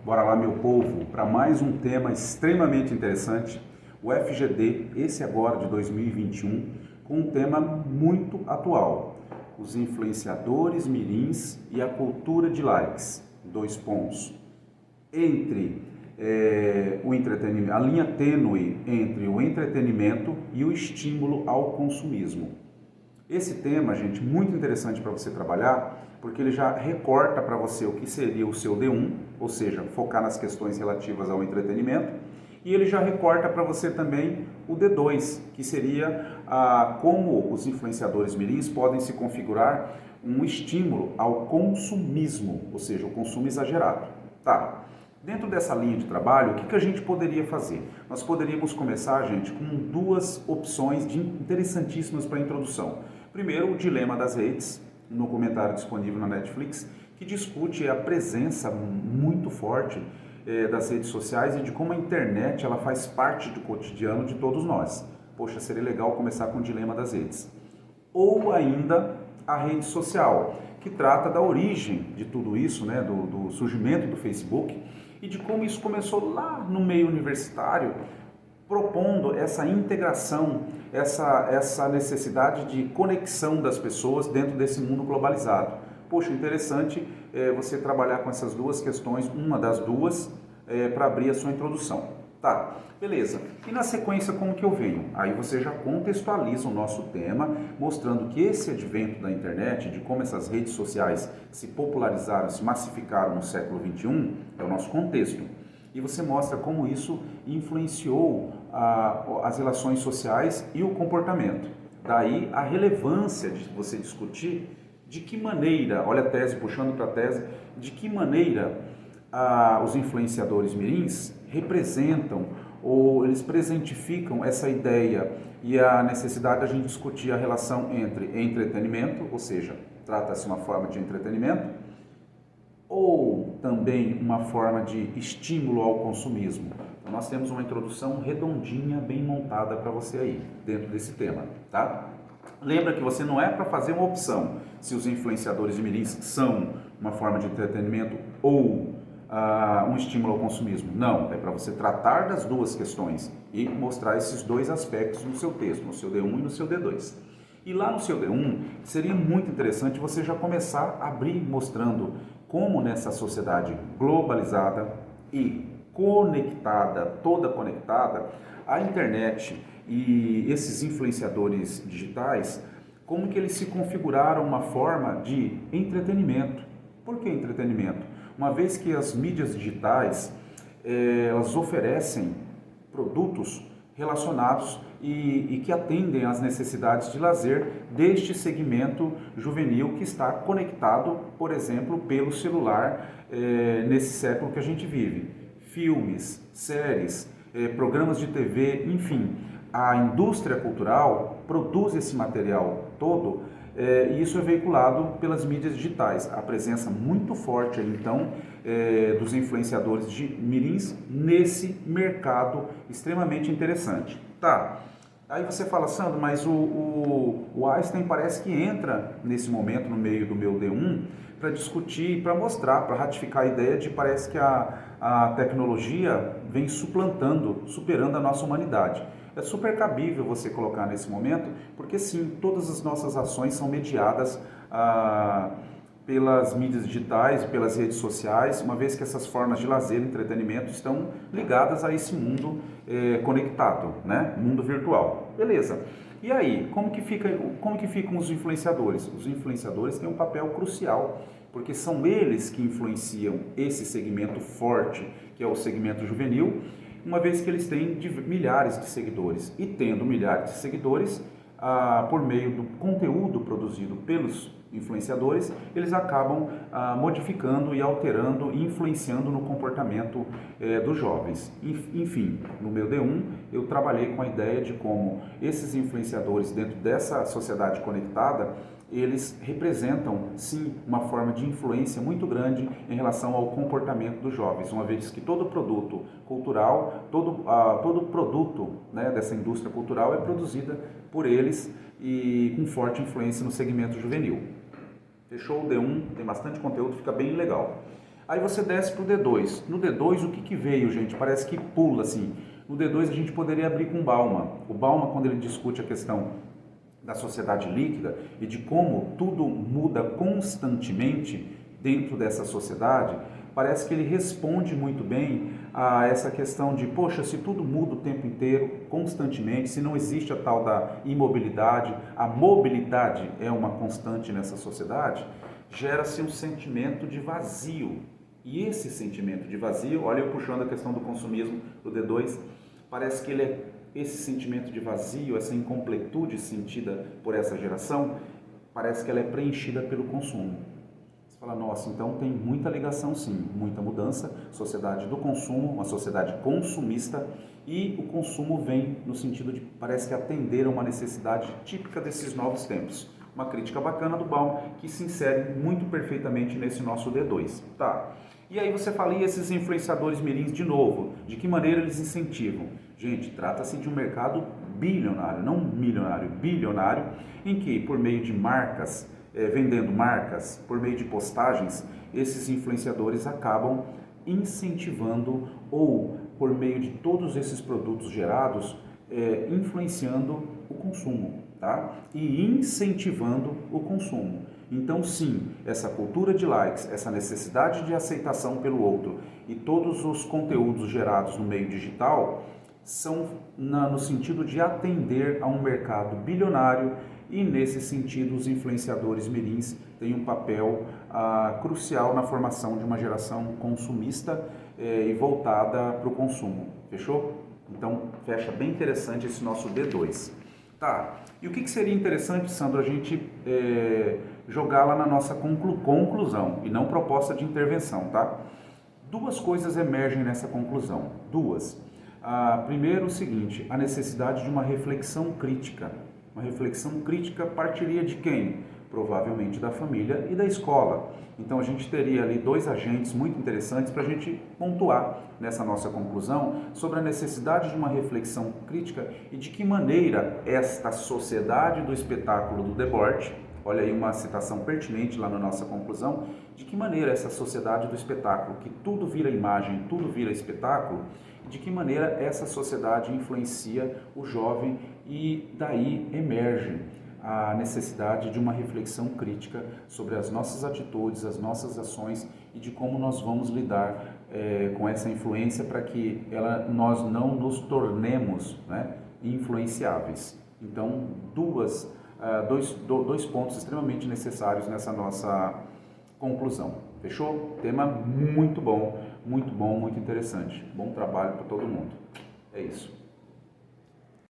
Bora lá, meu povo, para mais um tema extremamente interessante, o FGD, esse agora de 2021, com um tema muito atual, os influenciadores mirins e a cultura de likes, dois pontos. Entre o entretenimento, a linha tênue entre o entretenimento e o estímulo ao consumismo. Esse tema, gente, muito interessante para você trabalhar, porque ele já recorta para você o que seria o seu D1, ou seja, focar nas questões relativas ao entretenimento, e ele já recorta para você também o D2, que seria como os influenciadores mirins podem se configurar um estímulo ao consumismo, ou seja, o consumo exagerado. Tá. Dentro dessa linha de trabalho, o que a gente poderia fazer? Nós poderíamos começar, gente, com duas opções interessantíssimas para a introdução. Primeiro, o Dilema das Redes, um documentário disponível na Netflix, que discute a presença muito forte das redes sociais e de como a internet ela faz parte do cotidiano de todos nós. Poxa, seria legal começar com o Dilema das Redes. Ou ainda a rede social, que trata da origem de tudo isso, né, do surgimento do Facebook e de como isso começou lá no meio universitário, propondo essa integração, essa necessidade de conexão das pessoas dentro desse mundo globalizado. Poxa, interessante você trabalhar com essas duas questões, uma das duas, para abrir a sua introdução. Tá, beleza. E na sequência como que eu venho? Aí você já contextualiza o nosso tema, mostrando que esse advento da internet, de como essas redes sociais se popularizaram, se massificaram no século XXI, é o nosso contexto. E você mostra como isso influenciou as relações sociais e o comportamento. Daí a relevância de você discutir de que maneira, olha a tese, puxando para a tese, de que maneira os influenciadores mirins representam ou eles presentificam essa ideia e a necessidade da gente discutir a relação entre entretenimento, ou seja, trata-se uma forma de entretenimento, ou também uma forma de estímulo ao consumismo. Então nós temos uma introdução redondinha, bem montada para você aí, dentro desse tema, tá? Lembra que você não é para fazer uma opção se os influenciadores mirins são uma forma de entretenimento ou um estímulo ao consumismo. Não, é para você tratar das duas questões e mostrar esses dois aspectos no seu texto, no seu D1 e no seu D2. E lá no seu D1, seria muito interessante você já começar a abrir mostrando como nessa sociedade globalizada e conectada, toda conectada, a internet e esses influenciadores digitais, como que eles se configuraram uma forma de entretenimento. Por que entretenimento? Uma vez que as mídias digitais, elas oferecem produtos relacionados e que atendem às necessidades de lazer deste segmento juvenil que está conectado, por exemplo, pelo celular nesse século que a gente vive. Filmes, séries, programas de TV, enfim, a indústria cultural produz esse material todo e isso é veiculado pelas mídias digitais. A presença muito forte, então, dos influenciadores de mirins nesse mercado extremamente interessante. Tá, aí você fala, Sandro, mas o Einstein parece que entra nesse momento no meio do meu D1 para discutir, para mostrar, para ratificar a ideia de parece que a tecnologia vem superando a nossa humanidade. É super cabível você colocar nesse momento, porque sim, todas as nossas ações são mediadas pelas mídias digitais, pelas redes sociais, uma vez que essas formas de lazer e entretenimento estão ligadas a esse mundo conectado, né? Mundo virtual. Beleza. E aí, como que ficam os influenciadores? Os influenciadores têm um papel crucial, porque são eles que influenciam esse segmento forte, que é o segmento juvenil, uma vez que eles têm milhares de seguidores. E tendo milhares de seguidores, por meio do conteúdo produzido pelos influenciadores, eles acabam modificando e alterando e influenciando no comportamento dos jovens. Enfim, no meu D1 eu trabalhei com a ideia de como esses influenciadores dentro dessa sociedade conectada, eles representam sim uma forma de influência muito grande em relação ao comportamento dos jovens, uma vez que todo produto cultural, todo produto, né, dessa indústria cultural é produzida por eles e com forte influência no segmento juvenil. Fechou o D1, tem bastante conteúdo, fica bem legal. Aí você desce para o D2. No D2, o que veio, gente? Parece que pula assim. No D2 a gente poderia abrir com o Bauman. O Bauman, quando ele discute a questão da sociedade líquida e de como tudo muda constantemente dentro dessa sociedade, parece que ele responde muito bem a essa questão de, poxa, se tudo muda o tempo inteiro, constantemente, se não existe a tal da imobilidade, a mobilidade é uma constante nessa sociedade, gera-se um sentimento de vazio. E esse sentimento de vazio, olha eu puxando a questão do consumismo do D2, parece que esse sentimento de vazio, essa incompletude sentida por essa geração, parece que ela é preenchida pelo consumo. Você fala, nossa, então tem muita ligação sim, muita mudança, sociedade do consumo, uma sociedade consumista, e o consumo vem no sentido de, parece que atender a uma necessidade típica desses novos tempos. Uma crítica bacana do Bauman, que se insere muito perfeitamente nesse nosso D2. Tá. E aí você fala, e esses influenciadores mirins de novo, de que maneira eles incentivam? Gente, trata-se de um mercado bilionário, não milionário, bilionário, em que por meio de marcas, vendendo marcas, por meio de postagens, esses influenciadores acabam incentivando ou por meio de todos esses produtos gerados, influenciando o consumo, tá? E incentivando o consumo. Então sim, essa cultura de likes, essa necessidade de aceitação pelo outro e todos os conteúdos gerados no meio digital são no sentido de atender a um mercado bilionário, e nesse sentido os influenciadores mirins têm um papel crucial na formação de uma geração consumista e voltada para o consumo. Fechou? Então fecha bem interessante esse nosso D2. Tá, e o que seria interessante, Sandro, a gente jogar lá na nossa conclusão e não proposta de intervenção, tá? Duas coisas emergem nessa conclusão, duas. Primeiro, o seguinte, a necessidade de uma reflexão crítica. Uma reflexão crítica partiria de quem? Provavelmente da família e da escola. Então a gente teria ali dois agentes muito interessantes para a gente pontuar nessa nossa conclusão sobre a necessidade de uma reflexão crítica e de que maneira esta sociedade do espetáculo do deboche, olha aí uma citação pertinente lá na nossa conclusão, de que maneira essa sociedade do espetáculo, que tudo vira imagem, tudo vira espetáculo, de que maneira essa sociedade influencia o jovem, e daí emerge a necessidade de uma reflexão crítica sobre as nossas atitudes, as nossas ações e de como nós vamos lidar com essa influência para que nós não nos tornemos, né, influenciáveis. Então, dois pontos extremamente necessários nessa nossa conclusão. Fechou? Tema muito bom, muito interessante. Bom trabalho para todo mundo.